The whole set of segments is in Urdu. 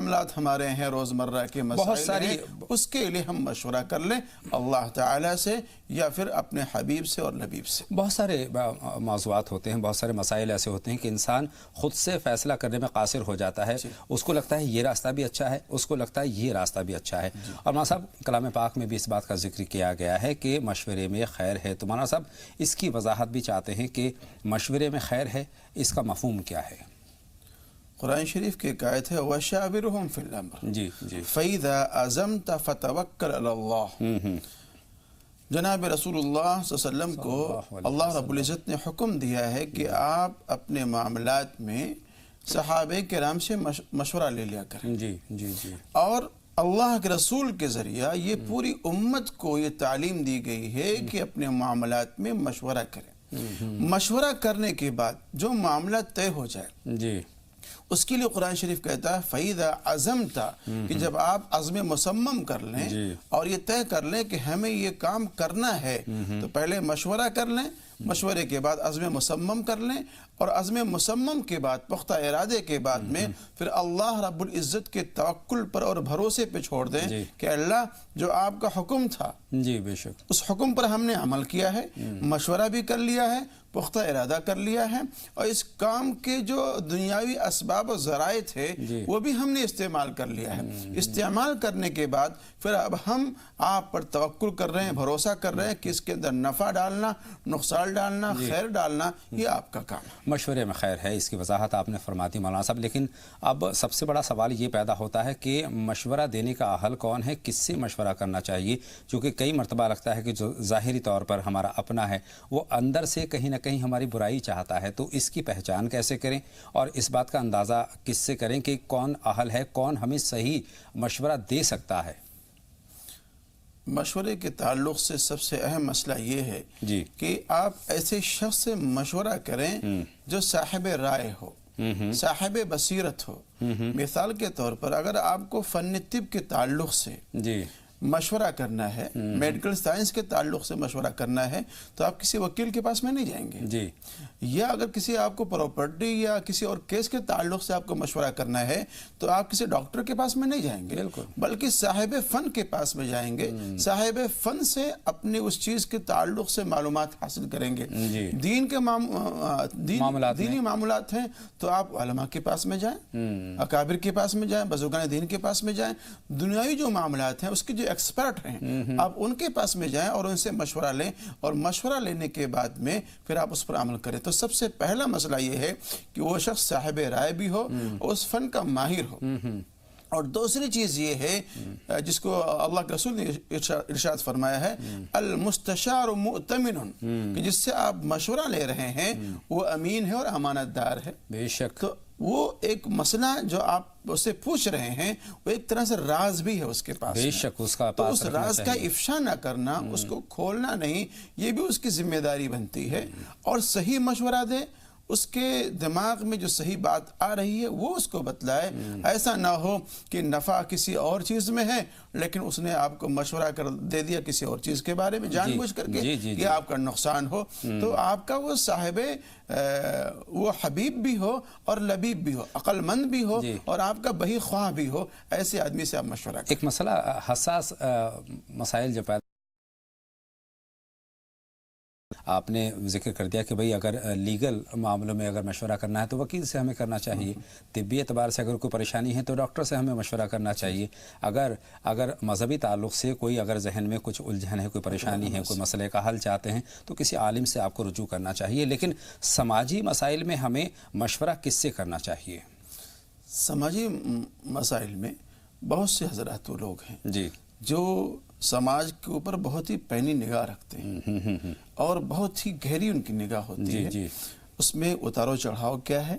معاملات ہمارے ہیں روزمرہ کے مسائل ہیں اس کے لیے ہم مشورہ کر لیں اللہ تعالیٰ سے یا پھر اپنے حبیب سے اور نبی سے۔ بہت سارے موضوعات ہوتے ہیں، بہت سارے مسائل ایسے ہوتے ہیں کہ انسان خود سے فیصلہ کرنے میں قاصر ہو جاتا ہے، اس کو لگتا ہے یہ راستہ بھی اچھا ہے، اس کو لگتا ہے یہ راستہ بھی اچھا ہے۔ اور مولانا صاحب کلام پاک میں بھی اس بات کا ذکر کیا گیا ہے کہ مشورے میں خیر ہے، تو مولانا صاحب اس کی وضاحت بھی چاہتے ہیں کہ مشورے میں خیر ہے، اس کا مفہوم کیا ہے؟ قرآن شریف کی ایک آیت ہے وَشَاوِرْهُمْ فِي الْأَمْرِ جی جی فَإِذَا عَزَمْتَ فَتَوَكَّلْ عَلَى اللَّهِ۔ جناب رسول اللہ صلی اللہ علیہ وسلم کو اللہ رب العزت نے حکم دیا ہے کہ آپ اپنے معاملات میں صحابہ کرام سے مشورہ لے لیا کریں۔ جی جی جی اور اللہ کے رسول کے ذریعہ یہ پوری امت کو یہ تعلیم دی گئی ہے کہ اپنے معاملات میں مشورہ کریں۔ مشورہ کرنے کے بعد جو معاملہ طے ہو جائے جی اس کے لیے قرآن شریف کہتا ہے فَإِذَا عَزَمْتَ، کہ جب آپ عزم مصمم کر لیں اور یہ طے کر لیں کہ ہمیں یہ کام کرنا ہے تو پہلے مشورہ کر لیں، مشورے کے بعد عزم مصمم کر لیں، اور عزم مصمم کے بعد پختہ ارادے کے بعد میں پھر اللہ رب العزت کے توکل پر اور بھروسے پہ چھوڑ دیں کہ اللہ جو آپ کا حکم تھا جی بے شک اس حکم پر ہم نے عمل کیا ہے، مشورہ بھی کر لیا ہے، پختہ ارادہ کر لیا ہے، اور اس کام کے جو دنیاوی اسباب و ذرائع تھے وہ بھی ہم نے استعمال کر لیا ہے۔ استعمال کرنے کے بعد پھر اب ہم آپ پر توکل کر رہے ہیں، بھروسہ کر رہے ہیں کہ اس کے اندر نفع ڈالنا، نقصان ڈالنا، خیر ڈالنا یہ آپ کا کام ہے۔ مشورے میں خیر ہے، اس کی وضاحت آپ نے فرما دی مولانا صاحب، لیکن اب سب سے بڑا سوال یہ پیدا ہوتا ہے کہ مشورہ دینے کا اہل کون ہے، کس سے مشورہ کرنا چاہیے؟ چونکہ کئی مرتبہ لگتا ہے کہ جو ظاہری طور پر ہمارا اپنا ہے وہ اندر سے کہیں نہ کہیں ہماری برائی چاہتا ہے، تو اس کی پہچان کیسے کریں اور اس بات کا اندازہ کس سے کریں کہ کون اہل ہے، کون ہمیں صحیح مشورہ دے سکتا ہے؟ مشورے کے تعلق سے سب سے اہم مسئلہ یہ ہے کہ آپ ایسے شخص سے مشورہ کریں جو صاحب رائے ہو، صاحب بصیرت ہو۔ مثال کے طور پر اگر آپ کو فن طب کے تعلق سے مشورہ کرنا ہے، میڈیکل سائنس کے تعلق سے مشورہ کرنا ہے، تو آپ کسی وکیل کے پاس میں نہیں جائیں گے۔ یا اگر کسی آپ کو پراپرٹی یا کسی اور کیس کے تعلق سے آپ کو مشورہ کرنا ہے تو آپ کسی ڈاکٹر کے پاس میں نہیں جائیں گے، بلکہ صاحب فن کے پاس میں جائیں گے۔ صاحب فن سے اپنے اس چیز کے تعلق سے معلومات حاصل کریں گے۔ دین کے دینی معاملات ہیں تو آپ علماء کے پاس میں جائیں، اکابر کے پاس میں جائیں، بزرگان دین کے پاس میں جائیں۔ دنیاوی جو معاملات ہیں اس کے جو ایکسپرٹ ہیں آپ ان کے پاس میں جائیں اور ان سے مشورہ لیں، اور مشورہ لینے کے بعد میں پھر آپ اس پر عمل کریں۔ تو سب سے پہلا مسئلہ یہ ہے کہ وہ شخص صاحب رائے بھی ہو، اس فن کا ماہر ہو۔ اور دوسری چیز یہ ہے جس کو اللہ کے رسول نے ارشاد فرمایا ہے المستشار مؤتمن، کہ جس سے آپ مشورہ لے رہے ہیں وہ امین ہے اور امانت دار ہے۔ بے شک تو وہ ایک مسئلہ جو آپ اس سے پوچھ رہے ہیں وہ ایک طرح سے راز بھی ہے اس کے پاس، بے شک اس کا تو اس راز کا افشا نہ کرنا، اس کو کھولنا نہیں، یہ بھی اس کی ذمہ داری بنتی ہے۔ اور صحیح مشورہ دے، اس کے دماغ میں جو صحیح بات آ رہی ہے وہ اس کو بتلائے۔ ایسا نہ ہو کہ نفع کسی اور چیز میں ہے لیکن اس نے آپ کو مشورہ کر دے دیا کسی اور چیز کے بارے میں جان بوجھ کر کے کہ آپ کا نقصان ہو، تو آپ کا وہ صاحب وہ حبیب بھی ہو اور لبیب بھی ہو، عقل مند بھی ہو اور آپ کا بہی خواہ بھی ہو، ایسے آدمی سے آپ مشورہ کریں۔ ایک مسئلہ حساس مسائل جو پیدا آپ نے ذکر کر دیا کہ بھئی اگر لیگل معاملوں میں اگر مشورہ کرنا ہے تو وکیل سے ہمیں کرنا چاہیے، طبی اعتبار سے اگر کوئی پریشانی ہے تو ڈاکٹر سے ہمیں مشورہ کرنا چاہیے، اگر مذہبی تعلق سے کوئی اگر ذہن میں کچھ الجھن ہے، کوئی پریشانی ہے، کوئی مسئلے کا حل چاہتے ہیں تو کسی عالم سے آپ کو رجوع کرنا چاہیے، لیکن سماجی مسائل میں ہمیں مشورہ کس سے کرنا چاہیے؟ سماجی مسائل میں بہت سے حضرات وہ لوگ ہیں جو سماج کے اوپر بہت ہی پینی نگاہ رکھتے ہیں اور بہت ہی گہری ان کی نگاہ ہوتی ہے۔ اس میں اتار و چڑھاؤ کیا ہے،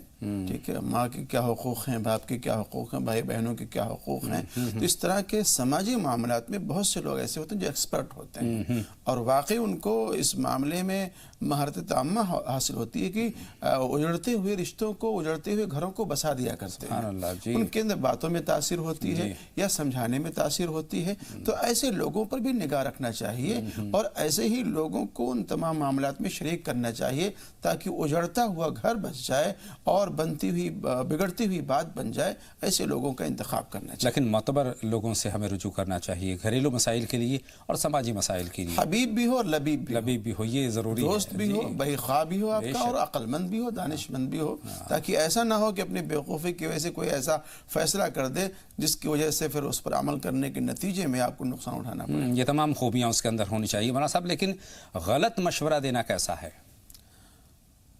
ٹھیک ہے، ماں کے کیا حقوق ہیں، باپ کے کیا حقوق ہیں، بھائی بہنوں کے کیا حقوق ہیں، تو اس طرح کے سماجی معاملات میں بہت سے لوگ ایسے ہوتے ہیں جو ایکسپرٹ ہوتے ہیں اور واقعی ان کو اس معاملے میں مہارت تامہ حاصل ہوتی ہے کہ اجڑتے ہوئے رشتوں کو، اجڑتے ہوئے گھروں کو بسا دیا کرتے ہیں۔ ان کے اندر باتوں میں تاثیر ہوتی ہے یا سمجھانے میں تاثیر ہوتی ہے، تو ایسے لوگوں پر بھی نگاہ رکھنا چاہیے اور ایسے ہی لوگوں کو ان تمام معاملات میں شریک کرنا چاہیے تاکہ اجڑتا ہوا گھر بس جائے اور بنتی ہوئی بگڑتی ہوئی بات بن جائے، ایسے لوگوں کا انتخاب کرنا چاہیے۔ لیکن معتبر لوگوں سے ہمیں رجوع کرنا چاہیے، گھریلو مسائل کے لیے اور سماجی مسائل کے لیے، حبیب بھی ہو اور لبیب بھی ہو، یہ ضروری ہے، دوست بھی ہو، بھائی خواہ بھی ہو آپ کا، اور عقل مند بھی ہو، دانش مند بھی ہو، تاکہ ایسا نہ ہو کہ اپنی بیوقوفی کی وجہ سے کوئی ایسا فیصلہ کر دے جس کی وجہ سے پھر اس پر عمل کرنے کے نتیجے میں آپ کو نقصان اٹھانا پڑے۔ یہ تمام خوبیاں اس کے اندر ہونی چاہیے مولانا صاحب، لیکن غلط مشورہ دینا کیسا ہے؟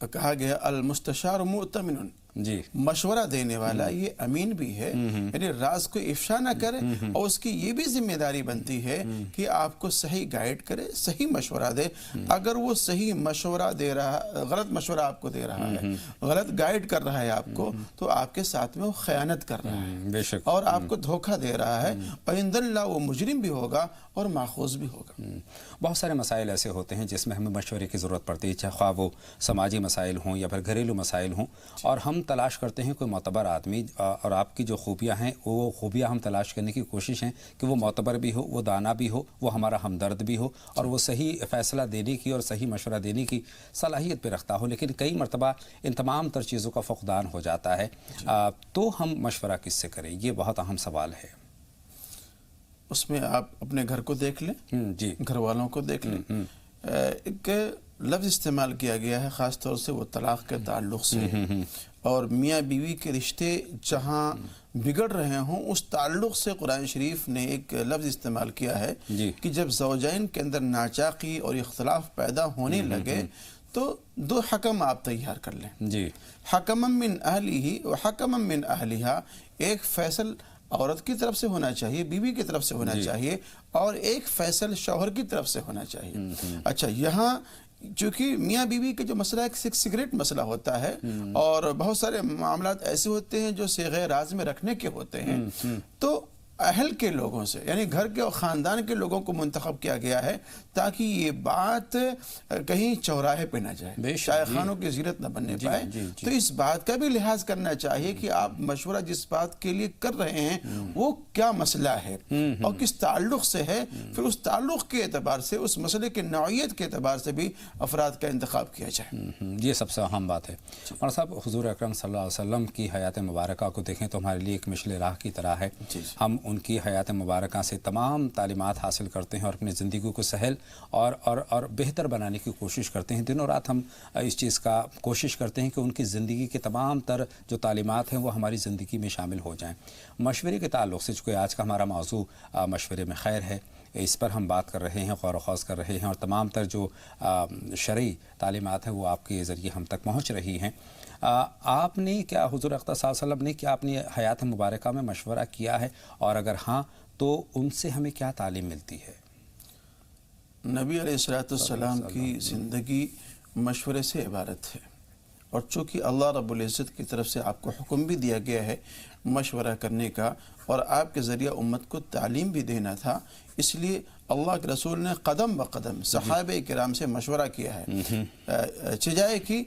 کہا گیا المستشار مؤتمن، جی، مشورہ دینے والا یہ امین بھی ہے، یعنی راز کو افشا نہ کرے، اور اس کی یہ بھی ذمہ داری بنتی ہے کہ آپ کو صحیح گائیڈ کرے، صحیح مشورہ دے۔ اگر وہ صحیح مشورہ دے رہا، غلط مشورہ آپ کو دے رہا ہے، غلط گائیڈ کر رہا ہے آپ کو، تو آپ کے ساتھ میں وہ خیانت کر رہا ہے، بے شک، اور آپ کو دھوکہ دے رہا ہے، اور عند اللہ وہ مجرم بھی ہوگا اور ماخوذ بھی ہوگا۔ بہت سارے مسائل ایسے ہوتے ہیں جس میں ہمیں مشورے کی ضرورت پڑتی ہے، چاہے خواہ وہ سماجی مسائل ہوں یا پھر گھریلو مسائل ہوں، اور ہم تلاش کرتے ہیں کوئی معتبر آدمی، اور آپ کی جو خوبیاں ہیں وہ خوبیاں ہم تلاش کرنے کی کوشش ہیں کہ وہ معتبر بھی ہو، وہ دانا بھی ہو، وہ ہمارا ہمدرد بھی ہو، اور وہ صحیح فیصلہ دینے کی اور صحیح مشورہ دینے کی صلاحیت پہ رکھتا ہو۔ لیکن کئی مرتبہ ان تمام تر چیزوں کا فقدان ہو جاتا ہے، تو ہم مشورہ کس سے کریں؟ یہ بہت اہم سوال ہے۔ اس میں آپ اپنے گھر کو دیکھ لیں، جی، گھر والوں کو دیکھ لیں۔ ایک لفظ استعمال کیا گیا ہے خاص طور سے وہ طلاق کے تعلق سے، اور میاں بیوی کے رشتے جہاں بگڑ رہے ہوں اس تعلق سے قرآن شریف نے ایک لفظ استعمال کیا ہے کہ جب زوجین کے اندر ناچاقی اور اختلاف پیدا ہونے لگے تو 2 حکم آپ تیار کر لیں، جی، حکم من اہلہ و حکم من اہلہا، ایک فیصل عورت کی طرف سے ہونا چاہیے، بیوی کی طرف سے ہونا چاہیے، اور ایک فیصل شوہر کی طرف سے ہونا چاہیے۔ اچھا، یہاں چونکہ میاں بیوی کا جو مسئلہ ایک سگریٹ مسئلہ ہوتا ہے، اور بہت سارے معاملات ایسے ہوتے ہیں جو صیغہ راز میں رکھنے کے ہوتے ہیں، تو اہل کے لوگوں سے، یعنی گھر کے اور خاندان کے لوگوں کو منتخب کیا گیا ہے تاکہ یہ بات کہیں چوراہے پہ نہ جائے، شائع خانوں کی زینت نہ بننے پائے۔ تو اس بات کا بھی لحاظ کرنا چاہیے کہ آپ مشورہ جس بات کے لیے کر رہے ہیں وہ کیا مسئلہ ہے اور کس تعلق سے ہے، پھر اس تعلق کے اعتبار سے، اس مسئلے کے نوعیت کے اعتبار سے بھی افراد کا انتخاب کیا جائے۔ یہ سب سے اہم بات ہے۔ اور صاحب، حضور اکرم صلی اللہ علیہ وسلم کی حیات مبارکہ کو دیکھیں تو ہمارے لیے ایک مشل راہ کی طرح ہے۔ ہم ان کی حیات مبارکہ سے تمام تعلیمات حاصل کرتے ہیں اور اپنی زندگی کو سہل اور بہتر بنانے کی کوشش کرتے ہیں۔ دن و رات ہم اس چیز کا کوشش کرتے ہیں کہ ان کی زندگی کے تمام تر جو تعلیمات ہیں وہ ہماری زندگی میں شامل ہو جائیں۔ مشورے کے تعلق سے، چونکہ آج کا ہمارا موضوع مشورے میں خیر ہے، اس پر ہم بات کر رہے ہیں، غور و خوض کر رہے ہیں، اور تمام تر جو شرعی تعلیمات ہیں وہ آپ کے ذریعے ہم تک پہنچ رہی ہیں۔ آپ نے کیا، حضور اقدس صلی اللہ علیہ وسلم نے کیا اپنی حیات مبارکہ میں مشورہ کیا ہے، اور اگر ہاں تو ان سے ہمیں کیا تعلیم ملتی ہے؟ نبی علیہ السلام کی زندگی مشورے سے عبارت ہے، اور چونکہ اللہ رب العزت کی طرف سے آپ کو حکم بھی دیا گیا ہے مشورہ کرنے کا، اور آپ کے ذریعہ امت کو تعلیم بھی دینا تھا، اس لیے اللہ کے رسول نے قدم بقدم صحابہ کرام سے مشورہ کیا ہے۔ چجائے کہ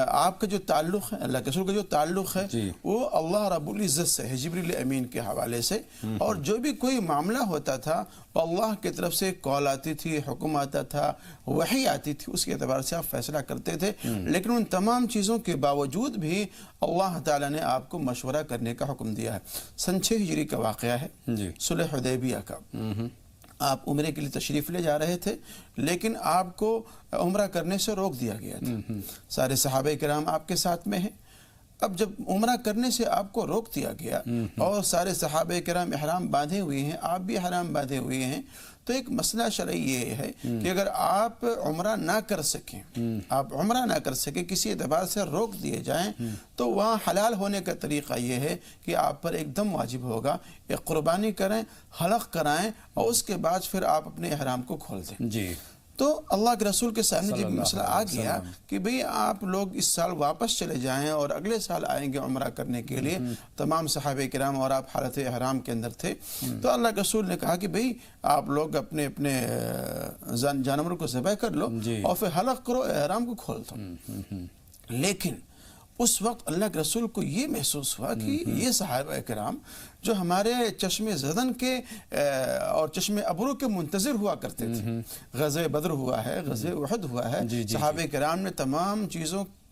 آپ کا جو تعلق ہے، اللہ کے رسول کا جو تعلق ہے وہ اللہ رب العزت سے ہے، جبریل امین کے حوالے سے، اور جو بھی کوئی معاملہ ہوتا تھا وہ اللہ کی طرف سے کال آتی تھی، حکم آتا تھا، وحی آتی تھی، اس کے اعتبار سے آپ فیصلہ کرتے تھے۔ لیکن ان تمام چیزوں کے باوجود بھی اللہ تعالیٰ نے آپ کو مشورہ کرنے کا حکم دیا ہے۔ سن 6 ہجری کا واقعہ ہے، صلح حدیبیہ کا۔ آپ عمرے کے لیے تشریف لے جا رہے تھے، لیکن آپ کو عمرہ کرنے سے روک دیا گیا تھا۔ سارے صحابہ کرام آپ کے ساتھ میں ہیں۔ اب جب عمرہ کرنے سے آپ کو روک دیا گیا اور سارے صحابہ کرام احرام باندھے ہوئے ہیں، آپ بھی احرام باندھے ہوئے ہیں، تو ایک مسئلہ شرعی یہ ہے کہ اگر آپ عمرہ نہ کر سکیں، کسی اعتبار سے روک دیے جائیں، تو وہاں حلال ہونے کا طریقہ یہ ہے کہ آپ پر ایک دم واجب ہوگا، ایک قربانی کریں، حلق کرائیں، اور اس کے بعد پھر آپ اپنے احرام کو کھول دیں۔ تو اللہ کے رسول کے سامنے جب مسئلہ آ گیا کہ بھئی آپ لوگ اس سال واپس چلے جائیں اور اگلے سال آئیں گے عمرہ کرنے کے لیے، تمام صحابہ کرام اور آپ حالت احرام کے اندر تھے، تو اللہ کے رسول نے کہا کہ بھئی آپ لوگ اپنے جانوروں کو ذبح کر لو اور پھر حلق کرو، احرام کو کھول دو۔ لیکن اس وقت اللہ کے رسول کو یہ محسوس ہوا کہ یہ صحابہ کرام جو ہمارے چشم زدن کے اور چشم ابرو کے منتظر ہوا کرتے تھے، غزوہ بدر ہوا ہے، غزوہ احد ہوا ہے، صحابہ کرام نے تمام چیزوں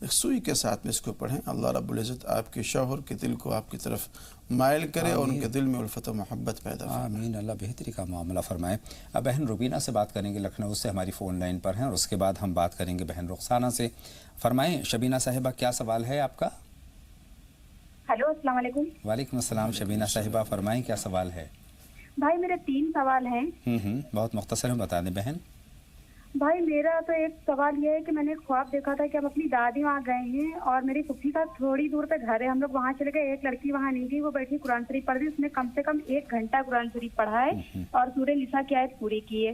ایک سوئی کے ساتھ میں اس کو پڑھیں. اللہ رب العزت آپ کے شوہر کے دل کو آپ کی طرف مائل کرے اور ان کے دل میں الفت و محبت پیدا ہو. آمین. اللہ بہتری کا معاملہ فرمائے. اب بہن روبینہ سے بات کریں گے، لکھنؤ سے ہماری فون لائن پر ہیں، اور اس کے بعد ہم بات کریں گے بہن رخسانہ سے. فرمائیں شبینہ صاحبہ، کیا سوال ہے آپ کا؟ ہیلو، السلام علیکم. وعلیکم السلام. شبینہ صاحبہ فرمائیں کیا سوال ہے؟ بھائی میرے 3 سوال ہیں. بہت مختصر ہیں، بتا دیں بہن. بھائی میرا تو ایک سوال یہ ہے کہ میں نے ایک خواب دیکھا تھا کہ ہم اپنی دادی وہاں گئے ہیں اور میری پھوپھی کا تھوڑی دور پہ گھر ہے، ہم لوگ وہاں چلے گئے. ایک لڑکی وہاں نہیں تھی، وہ بیٹھی قرآن شریف پڑھ رہی، اس نے کم سے کم 1 گھنٹہ قرآن شریف پڑھا ہے اور سورہ نساء کی آیت پوری کی ہے.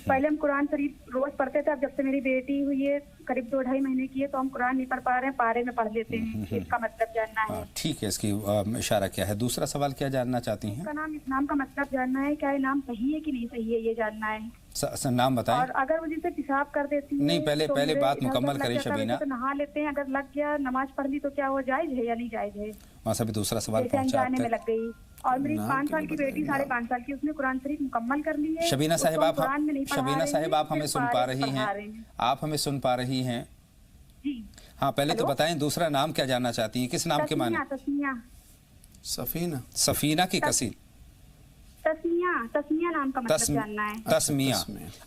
پہلے ہم قرآن شریف روز پڑھتے تھے، اب جب سے میری بیٹی ہوئی ہے قریب 2-2.5 مہینے کی ہے تو ہم قرآن نہیں پڑھ پا رہے ہیں، پارے میں پڑھ لیتے ہیں. اس کا مطلب جاننا ہے. ٹھیک ہے، اس کی اشارہ کیا ہے؟ دوسرا سوال کیا جاننا چاہتی ہیں؟ اس کا نام اسلام کا مطلب جاننا ہے، کیا یہ نام صحیح ہے کہ نہیں صحیح ہے یہ جاننا ہے. نام بتائیں. اور اگر وہ جسے پیشاب کر دیتی ہے، نہیں، پہلے بات مکمل کریں شبینہ. تو نہا لیتے ہیں، اگر لگ گیا نماز پڑھ لی تو کیا وہ جائز ہے یا نہیں جائز ہے؟ وہاں سے بھی دوسرا سوال جانے میں لگ گئی. اور میری 5 سال کی بیٹی 5.5 سال کی، اس نے قرآن شریف مکمل کر لی ہے. شبینہ صاحب آپ ہمیں سن پا رہی ہیں؟ آپ ہمیں سن پا رہی ہیں؟ جی ہاں، پہلے تو بتائیں دوسرا نام کیا جاننا چاہتی ہیں، کس نام کے معنی؟ سفینہ کی کسی؟ تسمیہ نام کا مطلب جاننا ہے. تسمیہ.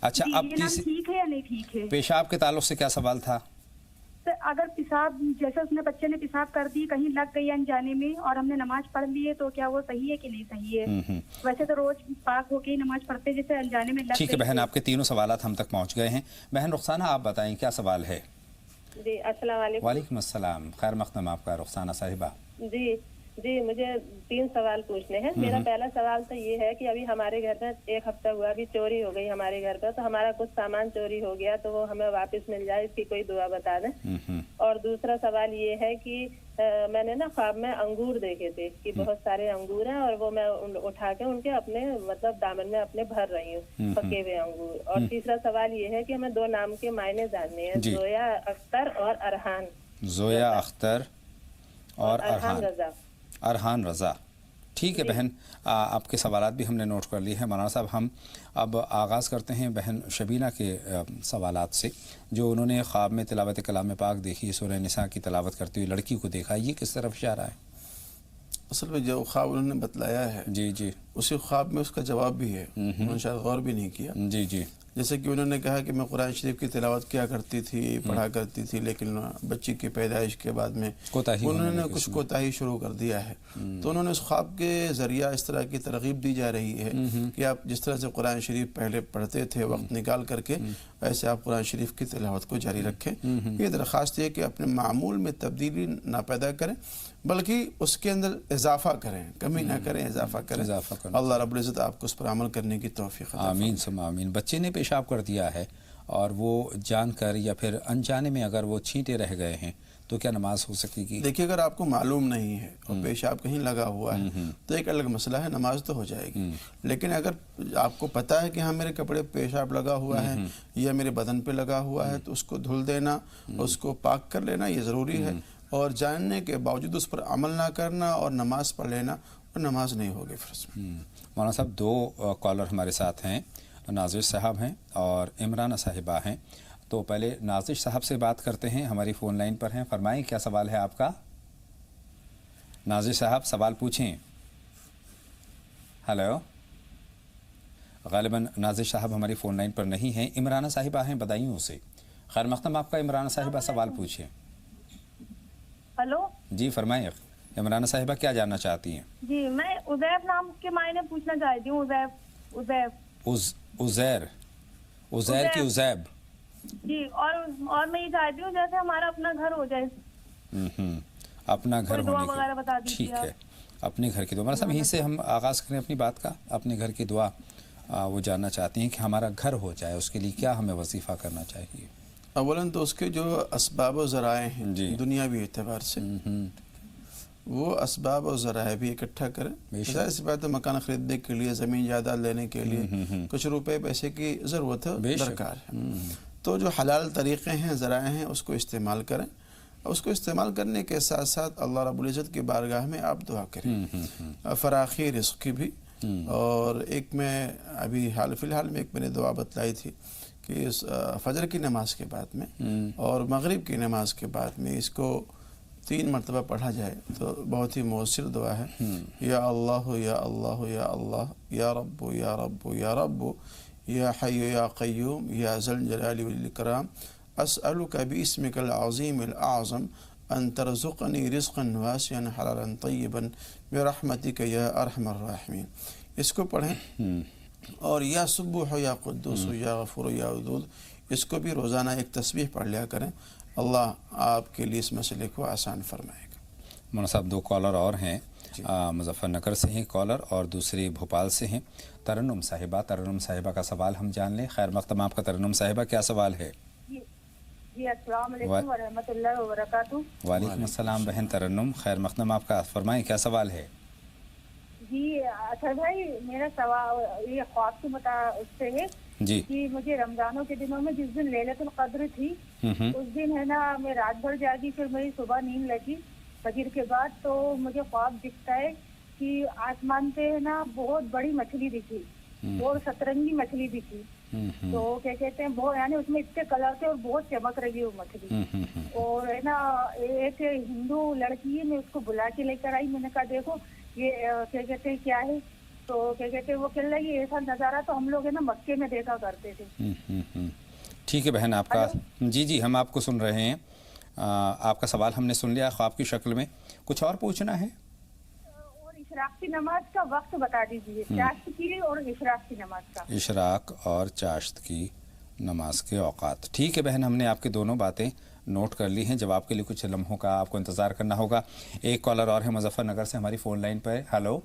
اچھا، اب ٹھیک ہے یا نہیں ٹھیک ہے؟ پیشاب کے تعلق سے کیا سوال تھا؟ اگر پیشاب جیسے اس نے بچے نے پیشاب کر دی، کہیں لگ گئی انجانے میں اور ہم نے نماز پڑھ لی ہے تو کیا وہ صحیح ہے کہ نہیں صحیح ہے؟ ویسے تو روز پاک ہو کے ہی نماز پڑھتے، جیسے انجانے میں لگ گئی. ٹھیک ہے بہن، آپ کے تینوں سوالات ہم تک پہنچ گئے ہیں. بہن رخسانہ آپ بتائیں کیا سوال ہے؟ جی السلام علیکم. وعلیکم السلام. خیر مقدم آپ کا رخسانہ صاحبہ. جی مجھے 3 سوال پوچھنے ہیں. میرا پہلا سوال تو یہ ہے کہ ابھی ہمارے گھر میں 1 ہفتہ ہوا ابھی چوری ہو گئی ہمارے گھر پر، تو ہمارا کچھ سامان چوری ہو گیا تو وہ ہمیں واپس مل جائے، اس کی کوئی دعا بتا دیں. اور دوسرا سوال یہ ہے کہ میں نے نا خواب میں انگور دیکھے تھے کہ بہت سارے انگور ہیں اور وہ میں اٹھا کے ان کے اپنے مطلب دامن میں اپنے بھر رہی ہوں، پکے ہوئے انگور. اور تیسرا سوال یہ ہے کہ ہمیں 2 نام کے معنی جاننے ہیں، زویا اختر اور ارحان. زویا اختر اور ارحان رضا. ٹھیک ہے بہن، آپ کے سوالات بھی ہم نے نوٹ کر لیے ہیں. مولانا صاحب ہم اب آغاز کرتے ہیں بہن شبینہ کے سوالات سے، جو انہوں نے خواب میں تلاوت کلام پاک دیکھی، سورہ نساء کی تلاوت کرتی ہوئی لڑکی کو دیکھا. یہ کس طرف اشارہ ہے؟ اصل میں جو خواب انہوں نے بتلایا ہے جی اسی خواب میں اس کا جواب بھی ہے، انہوں نے شاید غور بھی نہیں کیا. جی جیسے کہ انہوں نے کہا کہ میں قرآن شریف کی تلاوت کیا کرتی تھی، پڑھا کرتی تھی، لیکن بچی کی پیدائش کے بعد میں انہوں نے کچھ کوتاہی شروع کر دیا ہے. تو انہوں نے اس خواب کے ذریعہ اس طرح کی ترغیب دی جا رہی ہے کہ آپ جس طرح سے قرآن شریف پہلے پڑھتے تھے وقت نکال کر کے، ویسے آپ قرآن شریف کی تلاوت کو جاری رکھیں. یہ درخواست ہے کہ اپنے معمول میں تبدیلی نہ پیدا کریں بلکہ اس کے اندر اضافہ کریں، کمی نہ کریں، اضافہ کریں. اللہ رب العزت آپ کو اس پر عمل کرنے کی توفیق عطا فرمائے. آمین ثم آمین. بچے نے پیشاب کر دیا ہے اور وہ جان کر یا پھر انجانے میں اگر وہ چھینٹے رہ گئے ہیں تو کیا نماز ہو سکے گی؟ دیکھیے اگر آپ کو معلوم نہیں ہے اور پیشاب کہیں لگا ہوا ہے تو ایک الگ مسئلہ ہے، نماز تو ہو جائے گی. لیکن اگر آپ کو پتہ ہے کہ ہاں میرے کپڑے پیشاب لگا ہوا ہے یا میرے بدن پہ لگا ہوا ہے تو اس کو دھل دینا، اس کو پاک کر لینا یہ ضروری ہے. اور جاننے کے باوجود اس پر عمل نہ کرنا اور نماز پڑھ لینا، اور نماز نہیں ہوگی فرض میں. مولانا صاحب 2 کالر ہمارے ساتھ ہیں، نازش صاحب ہیں اور عمرانہ صاحبہ ہیں. تو پہلے نازش صاحب سے بات کرتے ہیں، ہماری فون لائن پر ہیں. فرمائیں کیا سوال ہے آپ کا؟ نازش صاحب سوال پوچھیں. ہیلو، غالباً نازش صاحب ہماری فون لائن پر نہیں ہیں. عمرانہ صاحبہ ہیں بدایوں سے. خیر مقدم آپ کا عمرانہ صاحبہ، سوال پوچھیں. ہلو جی فرمائیں عمرانہ صاحبہ، کیا جاننا چاہتی ہیں؟ جی میں عزیب نام کے معنی پوچھنا چاہتی ہوں. عزیر کی عزیب. جی اور میں یہ چاہتی ہوں جیسے ہمارا اپنا گھر ہو جائے. اپنا گھر دعا ہونے وغیرہ بتا کی، دیجیے. ٹھیک ہے، اپنے گھر کی دعا. مطلب یہیں سے ہم آغاز کریں اپنی بات کا. اپنے گھر کی دعا وہ جاننا چاہتی ہیں کہ ہمارا گھر ہو جائے، اس کے لیے کیا ہمیں وظیفہ کرنا چاہیے؟ اولاً تو اس کے جو اسباب و ذرائع ہیں دنیاوی اعتبار سے، وہ اسباب و ذرائع بھی اکٹھا کریں. ظاہر سی بات ہے مکان خریدنے کے لیے، زمین جائیداد لینے کے لیے کچھ روپے پیسے کی ضرورت درکار ہے. تو جو حلال طریقے ہیں، ذرائع ہیں، اس کو استعمال کریں. اس کو استعمال کرنے کے ساتھ ساتھ اللہ رب العزت کی بارگاہ میں آپ دعا کریں فراخی رزق کی بھی اور ایک میں ابھی حال فی الحال میں ایک میں نے دعا بتلائی تھی کہ اس فجر کی نماز کے بعد میں اور مغرب کی نماز کے بعد میں اس کو 3 مرتبہ پڑھا جائے تو بہت ہی مؤثر دعا ہے. یا اللہ یا اللہ یا اللہ یا رب یا رب یا رب یا حی یا قیوم یا ذی الجلال والاکرام اسألک باسمک العظیم الاعظم ان ترزقنی رزقا واسعا حلالا طیبا برحمتک یا ارحم الراحمین. اس کو پڑھیں. اور یا سبوح یا قدوس یا غفور یا ودود اس کو بھی روزانہ ایک تسبیح پڑھ لیا کریں. اللہ آپ کے لیے اس مسئلے کو آسان فرمائے گا. مولانا صاحب 2 کالر اور ہیں. مظفر نگر سے ہیں کالر اور دوسری بھوپال سے ہیں ترنم صاحبہ کا سوال ہم جان لیں. خیر مقدم آپ کا ترنم صاحبہ، کیا سوال ہے؟ جی السلام علیکم ورحمۃ اللہ وبرکاتہ. وعلیکم السلام بہن ترنم، خیر مقدم آپ کا، فرمائیں کیا سوال ہے؟ جی اچھا بھائی، میرا سوال یہ خواب کے متعلق سے ہے جی کہ مجھے رمضانوں کے دنوں میں جس دن لیلۃ القدر تھی اس دن ہے نا میں رات بھر جاگی، پھر میری صبح نیند لگی فجر کے بعد، تو مجھے خواب دکھتا ہے کہ آسمان پہ ہے نا بہت بڑی مچھلی دکھی اور سترنگی مچھلی دکھی. تو کیا کہتے ہیں بہت، یعنی اس میں اتنے کلر تھے اور بہت چمک رہی وہ مچھلی. اور ہے نا ایک ہندو لڑکی ہے، میں اس کو بلا کے لے کر آئی، میں نے کہا دیکھو یہ کیا کہتے ہیں کیا ہے، تو کیا کہتے ہیں وہ کہنے لگی ایسا نظارہ تو ہم لوگ ہے نا مکے میں دیکھا کرتے تھے. ٹھیک ہے بہن، آپ کا جی ہم آپ کو سن رہے ہیں. آپ کا سوال ہم نے سن لیا خواب کی شکل میں. کچھ اور پوچھنا ہے؟ اور اشراق کی نماز کا وقت بتا دیجیے، چاشت کی اور اشراق کی نماز کا. اشراق اور چاشت کی نماز کے اوقات. ٹھیک ہے بہن، ہم نے آپ کی دونوں باتیں نوٹ کر لی ہیں. جواب کے لیے کچھ لمحوں کا آپ کو انتظار کرنا ہوگا. ایک کالر اور ہے مظفر نگر سے ہماری فون لائن پہ. ہلو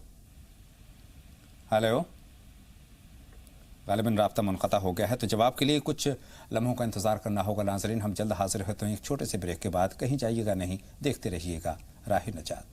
غالباً رابطہ منقطع ہو گیا ہے، تو جواب کے لیے کچھ لمحوں کا انتظار کرنا ہوگا. ناظرین ہم جلد حاضر ہوتے ہیں ایک چھوٹے سے بریک کے بعد. کہیں جائیے گا نہیں، دیکھتے رہیے گا راہ نجات.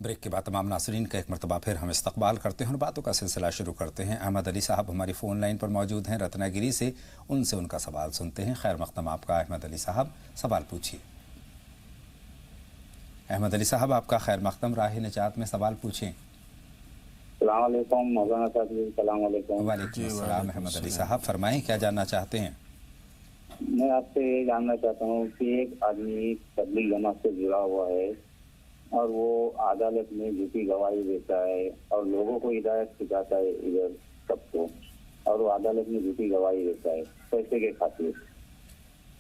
بریک کے بعد تمام ناظرین کا ایک مرتبہ پھر ہم استقبال کرتے ہیں اور باتوں کا سلسلہ شروع کرتے ہیں. احمد علی صاحب ہماری فون لائن پر موجود ہیں رتنا گیری سے. ان سے ان کا سوال سنتے ہیں. خیر مقدم آپ کا احمد علی صاحب، سوال پوچھیے. احمد علی صاحب آپ کا خیر مقدم، راہ نجات میں سوال پوچھیں. السلام علیکم مولانا صاحب. السلام علیکم. وعلیکم السلام. احمد علی صاحب فرمائیں کیا جاننا چاہتے ہیں؟ میں آپ سے یہ جاننا چاہتا ہوں کہ ایک آدمی تبلیغ جماعت سے جڑا ہوا ہے اور وہ عدالت میں جھوٹی گواہی دیتا ہے اور لوگوں کو ہدایت سکھاتا ہے ادھر سب کو، اور وہ عدالت میں جھوٹی گواہی دیتا ہے پیسے کے خاطر.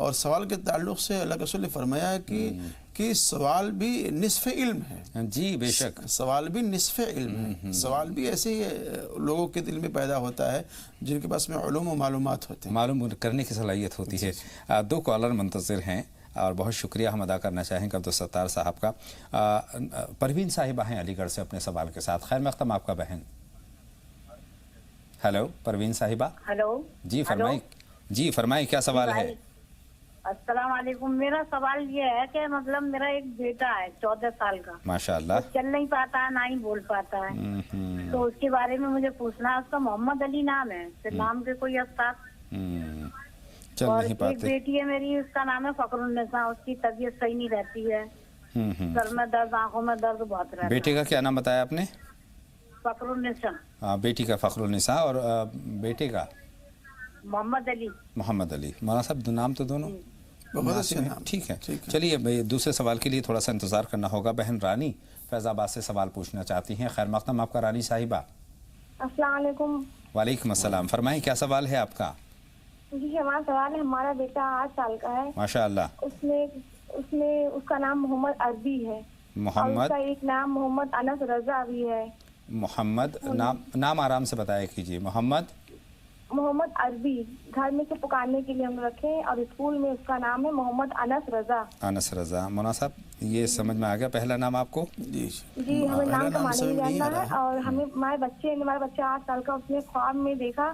اور سوال کے تعلق سے اللہ کے رسول نے فرمایا کہ سوال بھی نصف علم ہے. جی بے شک سوال بھی نصف علم ہے. سوال بھی ایسے ہی لوگوں کے دل میں پیدا ہوتا ہے جن کے پاس میں علوم و معلومات ہوتے ہیں, معلوم کرنے کی صلاحیت ہوتی ہے. 2 کالر منتظر ہیں اور بہت شکریہ ہم ادا کرنا چاہیں گے عبدالستار صاحب کا. پروین صاحبہ ہیں علی گڑھ سے اپنے سوال کے ساتھ. خیر مقدم آپ کا بہن. ہیلو پروین صاحبہ. ہیلو جی فرمائیں کیا سوال ہے؟ السلام علیکم. میرا سوال یہ ہے کہ مطلب میرا ایک بیٹا ہے 14 سال کا, ماشاءاللہ, چل نہیں پاتا ہے نہ ہی بول پاتا ہے, تو اس کے بارے میں مجھے پوچھنا ہے. اس کا محمد علی نام ہے, پھر نام کے کوئی استاد. اور ایک بیٹی ہے میری, اس کا نام ہے فخر النساء. اس کی طبیعت صحیح نہیں رہتی ہے, سر میں درد, آنکھوں میں درد بہت رہتا ہے. بیٹے کا کیا نام بتایا آپ نے؟ فخر النساء. ہاں, بیٹی کا فخر النساء اور بیٹے کا محمد علی. محمد علی. مولانا صاحب نام تو دونوں ٹھیک ہے. چلیے دوسرے سوال کے لیے تھوڑا سا انتظار کرنا ہوگا. بہن رانی فیض آباد سے سوال پوچھنا چاہتی ہیں. خیر مقدم آپ کا رانی صاحبہ. السلام علیکم. وعلیکم السلام. فرمائیں کیا سوال ہے آپ کا؟ جی ہمارا سوال ہے, ہمارا بیٹا 8 سال کا ہے. ماشاءاللہ. اس کا نام محمد عربی ہے. محمد, اس کا ایک نام محمد انس رضا بھی ہے. محمد نام آرام سے بتایا کیجیے. محمد عربی گھر میں سے پکارنے کے لیے ہم رکھیں, اور اسکول میں اس کا نام ہے محمد انس رضا. انس رضا. مولانا صاحب یہ سمجھ میں آ گیا پہلا نام آپ کو؟ جی ہمیں نام تو معلوم نہیں جاننا ہے. اور ہمیں ہمارا بچہ 8 سال کا, اس نے خواب میں دیکھا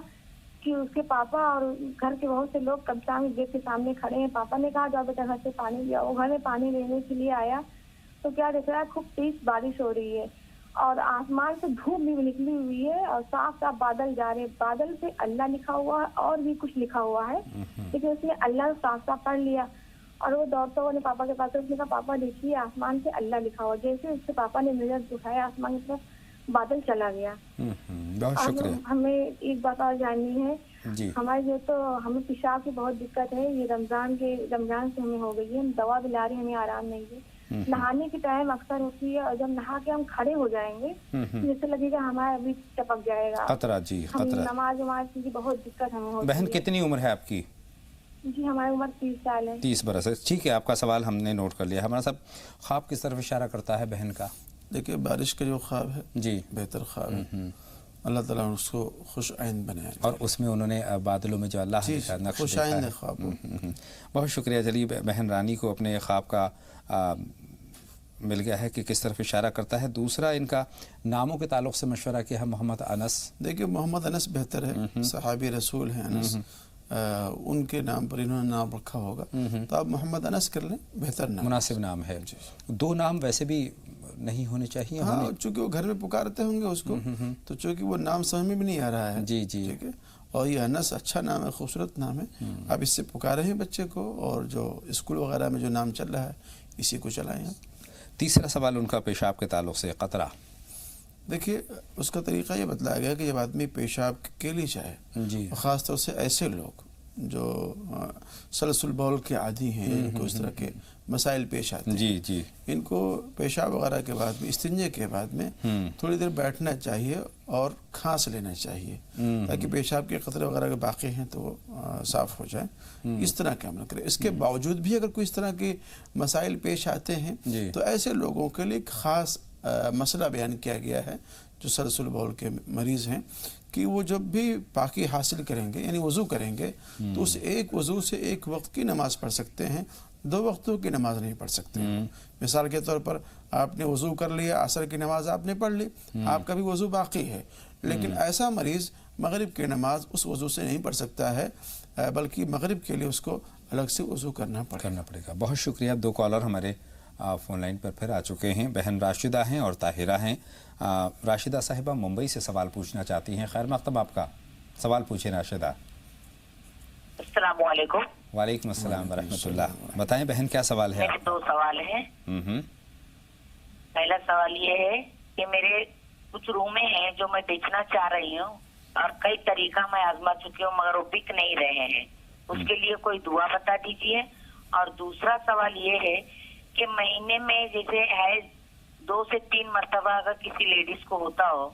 کہ اس کے پاپا اور گھر کے بہت سے لوگ قبرستان گیٹ کے سامنے کھڑے ہیں. پاپا نے کہا جاؤ بیٹا گھر سے پانی لیا. وہ گھر میں پانی لینے کے لیے آیا تو کیا دیکھ رہا ہے, خوب تیز بارش ہو رہی ہے اور آسمان سے دھوپ بھی نکلی ہوئی ہے اور صاف صاف بادل جا رہے ہیں. بادل سے اللہ لکھا ہوا ہے اور بھی کچھ لکھا ہوا ہے, لیکن اس نے اللہ صاف صاف پڑھ لیا. اور وہ دوڑتا ہوا نے پاپا کے پاس, اس نے کہا پاپا دیکھیے آسمان سے اللہ لکھا ہوا. جیسے اس کے پاپا نے نظر اٹھایا آسمان کی طرف, بادل چلا گیا. بہت شکریہ. ہمیں ایک بات اور جاننی ہے. ہمارے جو تو ہمیں پیشاب کی بہت دقت ہے, یہ رمضان سے ہمیں ہو گئی ہے. ہم دوا بھی لا رہے ہیں, ہمیں آرام نہیں ہے. نہانے کی ٹائم اکثر ہوتی ہے, اور جب نہا کے ہم کھڑے ہو جائیں گے جیسے لگے گا ہمارا ابھی ٹپک جائے گا. خطرہ. جی خطرہ. نماز کی بہت دقت ہمیں ہوتی ہے. بہن کتنی عمر ہے آپ کی؟ جی ہماری عمر 30 سال ہے. 30 برس ہے. ٹھیک ہے, آپ کا سوال ہم نے نوٹ کر لیا. ہمارا صاحب خواب کس طرف اشارہ کرتا ہے بہن کا؟ دیکھیے بارش کا جو خواب ہے جی بہتر خواب ہے. اللہ تعالیٰ نے اس کو خوش آئند بنایا, اور اس میں انہوں نے بادلوں میں جو اللہ کا نقش خوش آئند خواب. بہت شکریہ. چلیے بہن رانی کو اپنے خواب کا مل گیا ہے کہ کس طرف اشارہ کرتا ہے. دوسرا ان کا ناموں کے تعلق سے مشورہ کیا ہے. محمد انس. دیکھیے محمد انس بہتر ہے, صحابی رسول ہیں انس, ان کے نام پر انہوں نے نام رکھا ہوگا, تو آپ محمد انس کر لیں, بہتر نام, مناسب نام ہے. 2 نام ویسے بھی نہیں ہونے چاہیے. ہاں چونکہ وہ گھر میں پکارتے ہوں گے اس کو, تو چونکہ وہ نام سمجھ میں بھی نہیں آ رہا ہے. جی ٹھیک ہے. اور یہ انس اچھا نام ہے, خوبصورت نام ہے. آپ اس سے پکارے ہیں بچے کو, اور جو اسکول وغیرہ میں جو نام چل رہا ہے اسی کو چلائیں آپ. تیسرا سوال ان کا پیشاب کے تعلق سے قطرہ. دیکھیے اس کا طریقہ یہ بتلایا گیا کہ جب آدمی پیشاب کے لیے چاہے, خاص طور سے ایسے لوگ جو سلسل بول کے عادی ہیں, ان کو اس طرح کے مسائل پیش آتے ہیں, ان کو پیشاب وغیرہ کے بعد میں, استنجے کے بعد میں تھوڑی دیر بیٹھنا چاہیے اور کھانس لینا چاہیے, تاکہ پیشاب کے قطرے وغیرہ کے باقی ہیں تو وہ صاف ہو جائیں. اس طرح کا عمل کرے. اس کے باوجود بھی اگر کوئی اس طرح کے مسائل پیش آتے ہیں تو ایسے لوگوں کے لیے خاص مسئلہ بیان کیا گیا ہے جو سلسل بول کے مریض ہیں, کہ وہ جب بھی پاکی حاصل کریں گے, یعنی وضو کریں گے, تو اس ایک وضو سے 1 وقت کی نماز پڑھ سکتے ہیں, 2 وقتوں کی نماز نہیں پڑھ سکتے ہیں. مثال کے طور پر آپ نے وضو کر لیا, عصر کی نماز آپ نے پڑھ لی, آپ کا بھی وضو باقی ہے, لیکن ایسا مریض مغرب کی نماز اس وضو سے نہیں پڑھ سکتا ہے, بلکہ مغرب کے لیے اس کو الگ سے وضو کرنا پڑے گا. بہت شکریہ. 2 کالر ہمارے فون لائن پر پھر آ چکے ہیں. بہن راشدہ ہیں اور طاہرہ ہیں. راشدہ صاحبہ ممبئی سے سوال پوچھنا چاہتی ہیں. خیر مقدم آپ کا سوال پوچھیں راشدہ. السلام علیکم. وعلیکم السلام ورحمۃ اللہ. بتائیں بہن کیا سوال ہے؟ میرے 2 سوال ہیں. پہلا سوال یہ ہے کہ میرے کچھ رومیں ہیں جو میں بیچنا چاہ رہی ہوں, اور کئی طریقہ میں آزما چکی ہوں مگر وہ بک نہیں رہے ہیں. اس کے لیے کوئی دعا بتا دیجیے. اور دوسرا سوال یہ ہے کہ مہینے میں جیسے ہے 2 سے 3 مرتبہ اگر کسی لیڈیز کو ہوتا ہو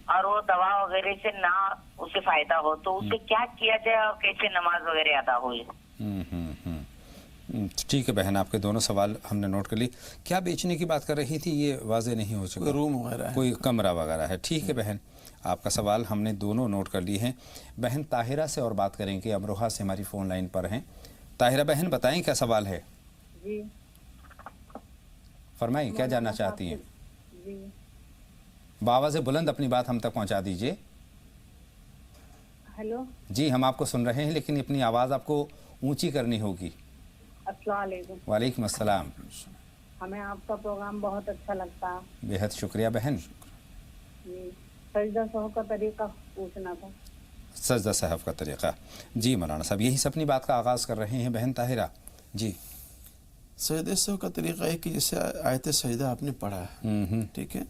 اور وہ دوا وغیرہ سے نہ اسے فائدہ ہو, تو اسے کیا کیا جائے اور کیسے نماز وغیرہ ادا ہوئے؟ ٹھیک ہے بہن، آپ کے دونوں سوال ہم نے نوٹ کر لی. کیا بیچنے کی بات کر رہی تھی یہ واضح نہیں ہو چکا؟ کوئی روم وغیرہ ہے، کوئی کمرہ وغیرہ ہے. ٹھیک ہے بہن، آپ کا سوال ہم نے دونوں نوٹ کر لیے ہیں. بہن طاہرہ سے اور بات کریں کہ امروہہ سے ہماری فون لائن پر ہیں. طاہرہ بہن بتائیں کیا سوال ہے؟ جی فرمائیں کیا جاننا چاہتی ہیں؟ جی بآواز بلند اپنی بات ہم تک پہنچا دیجئے. ہیلو جی ہم آپ کو سن رہے ہیں لیکن اپنی آواز آپ کو اونچی کرنی ہوگی. السلام علیکم. وعلیکم السلام. ہمیں آپ کا پروگرام بہت اچھا لگتا ہے. بہت شکریہ بہن. جی سجدہ صاحب کا طریقہ پوچھنا تھا. سجدہ صاحب کا طریقہ. جی مولانا صاحب یہی سے اپنی بات کا آغاز کر رہے ہیں بہن طاہرہ. جی سجدہ صاحب کا طریقہ ہے کہ جیسے آیت سجدہ آپ نے پڑھا ہے، ٹھیک ہے،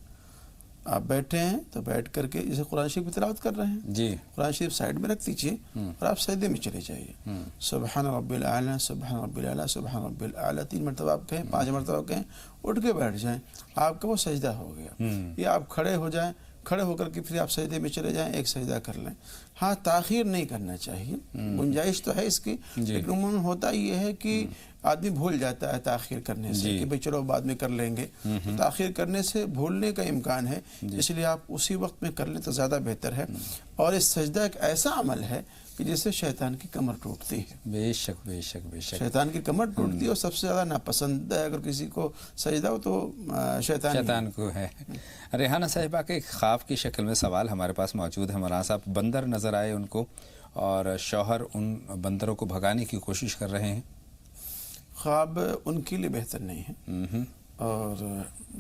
آپ بیٹھے ہیں تو بیٹھ کر کے جیسے قرآن شریف کی تلاوت کر رہے ہیں، جی قرآن شریف سائڈ میں رکھ دیجئے اور آپ سجدے میں چلے جائیے. سبحان رب الاعلیٰ، سبحان رب الاعلیٰ، سبحان رب الاعلیٰ 3 مرتبہ آپ کہیں، 5 مرتبہ کہیں، اٹھ کے بیٹھ جائیں، آپ کا وہ سجدہ ہو گیا. یا آپ کھڑے ہو جائیں، کھڑے ہو کر کے پھر آپ سجدے میں چلے جائیں، ایک سجدہ کر لیں. ہاں تاخیر نہیں کرنا چاہیے، گنجائش تو ہے اس کی، لیکن عموماً ہوتا یہ ہے کہ آدمی بھول جاتا ہے تاخیر کرنے سے کہ بھئی چلو بعد میں کر لیں گے. تو تاخیر کرنے سے بھولنے کا امکان ہے، اس لیے آپ اسی وقت میں کر لیں تو زیادہ بہتر ہے. اور اس سجدہ ایک ایسا عمل ہے کہ جس سے شیطان کی کمر ٹوٹتی ہے. بے شک بے شک بے شک شیطان کی کمر ٹوٹتی ہے، اور سب سے زیادہ ناپسند ہے اگر کسی کو سجدہ ہو تو شیطان کو ہے. ریحانہ صاحبہ کے ایک خواب کی شکل میں سوال ہمارے پاس موجود ہے. مولانا صاحب بندر نظر آئے ان کو اور شوہر ان بندروں کو بھگانے کی کوشش کر رہے ہیں. خواب ان کے لیے بہتر نہیں ہے، اور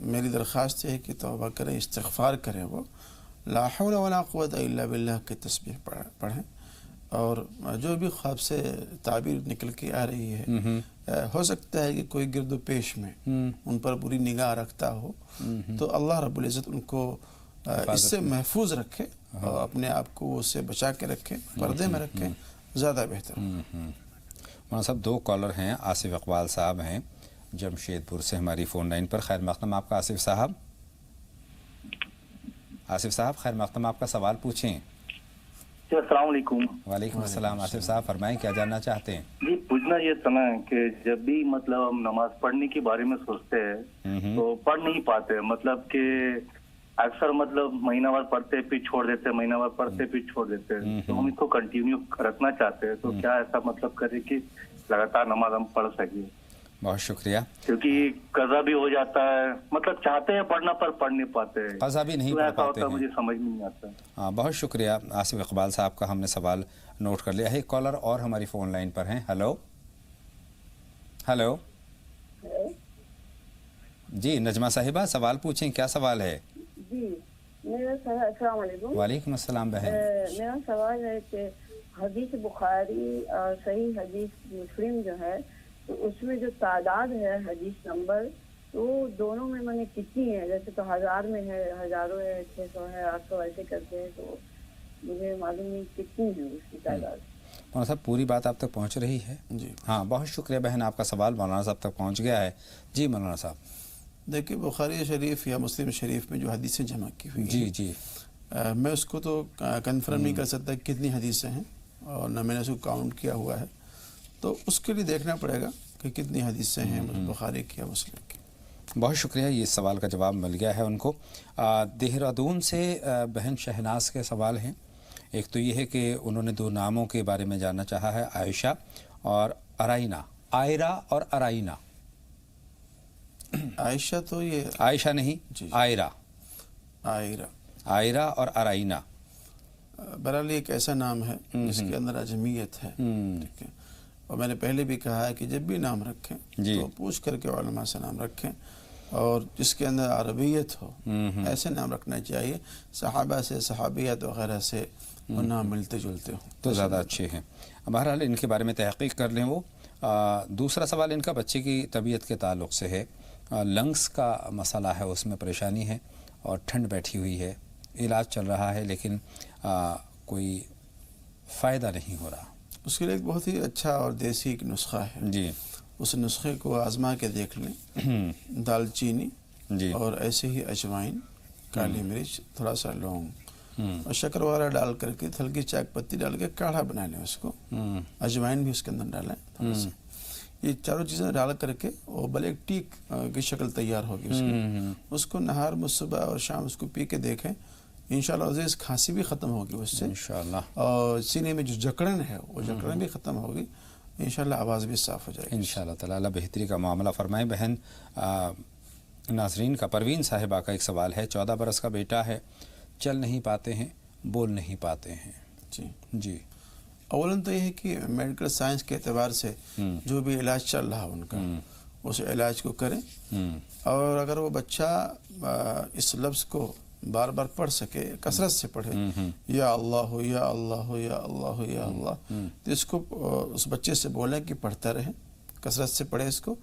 میری درخواست ہے کہ توبہ کریں، استغفار کریں، وہ لا حول ولا قوت الا باللہ کی تسبیح پڑھیں. اور جو بھی خواب سے تعبیر نکل کے آ رہی ہے، ہو سکتا ہے کہ کوئی گرد و پیش میں ان پر بری نگاہ رکھتا ہو، تو اللہ رب العزت ان کو اس سے محفوظ رکھے اور اپنے آپ کو اس سے بچا کے رکھے، پردے میں رکھے، زیادہ بہتر. مولانا صاحب 2 کالر ہیں. آصف اقبال صاحب ہیں جمشید پور سے ہماری فون لائن پر. خیر مقدم آپ کا آصف صاحب. آصف صاحب خیر مقدم آپ کا سوال پوچھیں. السلام علیکم. وعلیکم السلام. آصف صاحب فرمائیں کیا جاننا چاہتے ہیں؟ جی پوچھنا یہ تھا کہ جب بھی مطلب ہم نماز پڑھنے کے بارے میں سوچتے ہیں تو پڑھ نہیں پاتے، مطلب کہ اکثر مطلب مہینہ وار پڑھتے پھر چھوڑ دیتے، مہینہ وار پڑھتے پھر چھوڑ دیتے. تو ہم اس کو کنٹینیو رکھنا چاہتے ہیں، تو کیا ایسا مطلب کرے کہ لگاتار نماز ہم پڑھ سکیں؟ بہت شکریہ. کیونکہ قضا بھی ہو جاتا ہے، مطلب چاہتے ہیں پڑھنا پر پڑھ نہیں پاتے، قضا بھی نہیں پڑھ پاتے ہیں. مجھے سمجھ نہیں آتا. ہاں بہت شکریہ آصف اقبال صاحب کا، ہم نے سوال نوٹ کر لیا ہے. ایک کالر اور ہماری فون لائن پر ہیں. ہلو ہلو جی نجمہ صاحبہ سوال پوچھیں، کیا سوال ہے؟ جی السلام علیکم. وعلیکم السلام بہن. میرا سوال ہے کہ حدیث بخاری اور صحیح حدیث مسلم جو ہے تو اس میں جو تعداد ہے حدیث نمبر، تو دونوں میں نے کتنی ہے؟ جیسے تو 1000 میں ہے، ہزاروں ہے، 600 ہے، 800 ایسے کرتے ہیں، تو مجھے معلوم نہیں کتنی ہے اس کی تعداد. مولانا صاحب پوری بات آپ تک پہنچ رہی ہے؟ جی ہاں بہت شکریہ بہن، آپ کا سوال مولانا صاحب تک پہنچ گیا ہے. جی مولانا صاحب. دیکھیے بخاری شریف یا مسلم شریف میں جو حدیثیں جمع کی ہوئی ہیں، جی جی میں اس کو تو کنفرم نہیں کر سکتا کتنی حدیثیں ہیں، اور نہ میں نے اس کو کاؤنٹ کیا ہوا ہے، تو اس کے لیے دیکھنا پڑے گا کہ کتنی حدیثیں ہیں بخاری کی یا مسلم کی. بہت شکریہ، یہ سوال کا جواب مل گیا ہے ان کو. دہرادون سے بہن شہناز کے سوال ہیں. ایک تو یہ ہے کہ انہوں نے 2 ناموں کے بارے میں جاننا چاہا ہے، عائشہ اور ارائینہ. آئرہ اور ارائینہ. عائشہ تو یہ عائشہ نہیں، آئرہ. آئرہ اور ارائینہ بہرحال ایک ایسا نام ہے جس کے اندر اجمیت ہے، ٹھیک ہے. اور میں نے پہلے بھی کہا ہے کہ جب بھی نام رکھیں تو پوچھ کر کے علماء سے نام رکھیں، اور جس کے اندر عربیت ہو ایسے نام رکھنا چاہیے. صحابہ سے، صحابیات وغیرہ سے وہ نام ملتے جلتے ہوں تو زیادہ اچھے ہیں. بہرحال ان کے بارے میں تحقیق کر لیں. وہ دوسرا سوال ان کا بچے کی طبیعت کے تعلق سے ہے. لنگس کا مسئلہ ہے، اس میں پریشانی ہے اور ٹھنڈ بیٹھی ہوئی ہے. علاج چل رہا ہے لیکن کوئی فائدہ نہیں ہو رہا. اس کے لیے ایک بہت ہی اچھا اور دیسی ایک نسخہ ہے. جی اس نسخے کو آزما کے دیکھ لیں. دال چینی اور ایسے ہی اجوائن، کالی مرچ، تھوڑا سا لونگ اور شکر وغیرہ ڈال کر کے ہلکی چاک پتی ڈال کے کاڑھا بنا لیں. اس کو اجوائن بھی اس کے اندر ڈالیں تھوڑا سا. یہ چاروں چیزیں ڈال کر کے وہ بلیک ٹی کی شکل تیار ہوگی اس کو نہار میں صبح اور شام اس کو پی کے دیکھیں، انشاءاللہ عزیز کھانسی بھی ختم ہوگی اس سے انشاءاللہ، اور سینے میں جو جکڑن ہے وہ جکڑن بھی ختم ہوگی، انشاءاللہ آواز بھی صاف ہو جائے گی انشاءاللہ تعالی۔ اللہ بہتری کا معاملہ فرمائے۔ بہن ناظرین کا پروین صاحبہ کا ایک سوال ہے، 14 برس کا بیٹا ہے، چل نہیں پاتے ہیں، بول نہیں پاتے ہیں۔ جی اولاً تو یہ ہے کہ میڈیکل سائنس کے اعتبار سے جو بھی علاج چل رہا ان کا اس علاج کو کریں، اور اگر وہ بچہ اس لفظ کو بار بار پڑھ سکے، کثرت سے پڑھے، یا اللہ یا اللہ یا اللہ یا اللہ، تو اس کو اس بچے سے بولیں کہ پڑھتا رہے، کثرت سے پڑھے اس کو،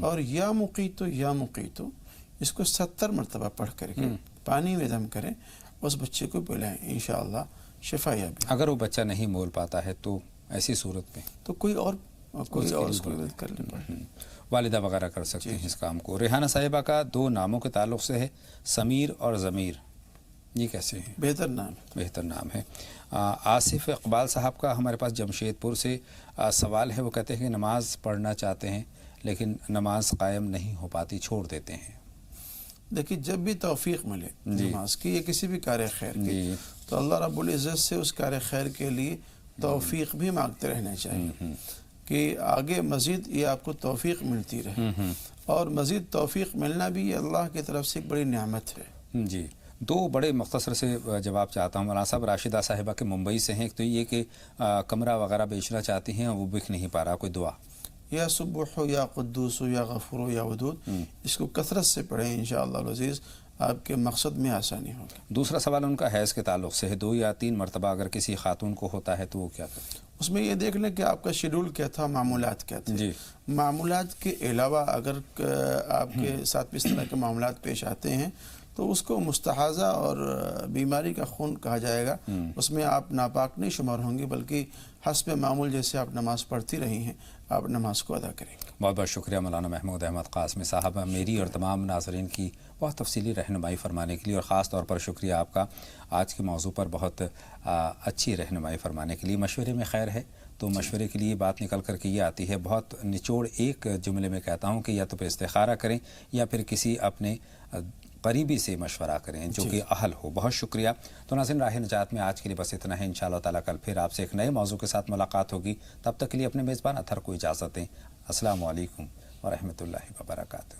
اور یا مقیتو یا مقیتو اس کو 70 مرتبہ پڑھ کر کے پانی میں دم کریں، اس بچے کو پلائیں، انشاءاللہ شفا یابی۔ اگر وہ بچہ نہیں بول پاتا ہے تو ایسی صورت میں تو کوئی اور اس کو مدد کر لیں، والدہ وغیرہ کر سکتے ہیں اس کام کو۔ ریحانہ صاحبہ کا 2 ناموں کے تعلق سے ہے، سمیر اور ضمیر، یہ کیسے ہیں؟ بہتر نام ہے۔ آصف اقبال صاحب کا ہمارے پاس جمشید پور سے سوال ہے، وہ کہتے ہیں کہ نماز پڑھنا چاہتے ہیں لیکن نماز قائم نہیں ہو پاتی، چھوڑ دیتے ہیں۔ دیکھیے جب بھی توفیق ملے نماز کی یا کسی بھی کار خیر کی، تو اللہ رب العزت سے اس کار خیر کے لیے توفیق بھی مانگتے رہنا چاہیے کہ آگے مزید یہ آپ کو توفیق ملتی رہے، اور مزید توفیق ملنا بھی یہ اللہ کی طرف سے ایک بڑی نعمت ہے۔ جی 2 بڑے مختصر سے جواب چاہتا ہوں مولانا صاحب۔ راشدہ صاحبہ کے ممبئی سے ہیں، ایک تو یہ کہ کمرہ وغیرہ بیچنا چاہتی ہیں، وہ بک نہیں پا رہا، کوئی دعا؟ یا سبح یا قدوس یا غفور یا ودود، اس کو کثرت سے پڑھیں، انشاءاللہ العزیز آپ کے مقصد میں آسانی ہوگی۔ دوسرا سوال ان کا حیض کے تعلق سے ہے، 2 یا 3 مرتبہ اگر کسی خاتون کو ہوتا ہے تو وہ کیا کرے؟ اس میں یہ دیکھ لیں کہ آپ کا شیڈول کیا تھا، معمولات کیا تھے۔ معمولات کے علاوہ اگر آپ کے ساتھ بھی اس طرح کے معاملات پیش آتے ہیں تو اس کو مستحاضہ اور بیماری کا خون کہا جائے گا، اس میں آپ ناپاک نہیں شمار ہوں گے، بلکہ حسب معمول جیسے آپ نماز پڑھتی رہی ہیں آپ نماز کو ادا کریں گے۔ بہت بہت شکریہ مولانا محمود احمد قاسمی صاحب، میری اور تمام ناظرین کی بہت تفصیلی رہنمائی فرمانے کے لیے، اور خاص طور پر شکریہ آپ کا آج کے موضوع پر بہت اچھی رہنمائی فرمانے کے لیے۔ مشورے میں خیر ہے تو مشورے کے لیے بات نکل کر کے یہ آتی ہے، بہت نچوڑ ایک جملے میں کہتا ہوں کہ یا تو پہ استخارہ کریں یا پھر کسی اپنے قریبی سے مشورہ کریں جو کہ اہل ہو۔ بہت شکریہ۔ تو ناظرین راہ نجات میں آج کے لیے بس اتنا ہے، انشاءاللہ تعالیٰ کل پھر آپ سے ایک نئے موضوع کے ساتھ ملاقات ہوگی، تب تک کے لیے اپنے میزبان اطہر کو اجازت دیں۔ السلام علیکم ورحمۃ اللہ وبرکاتہ۔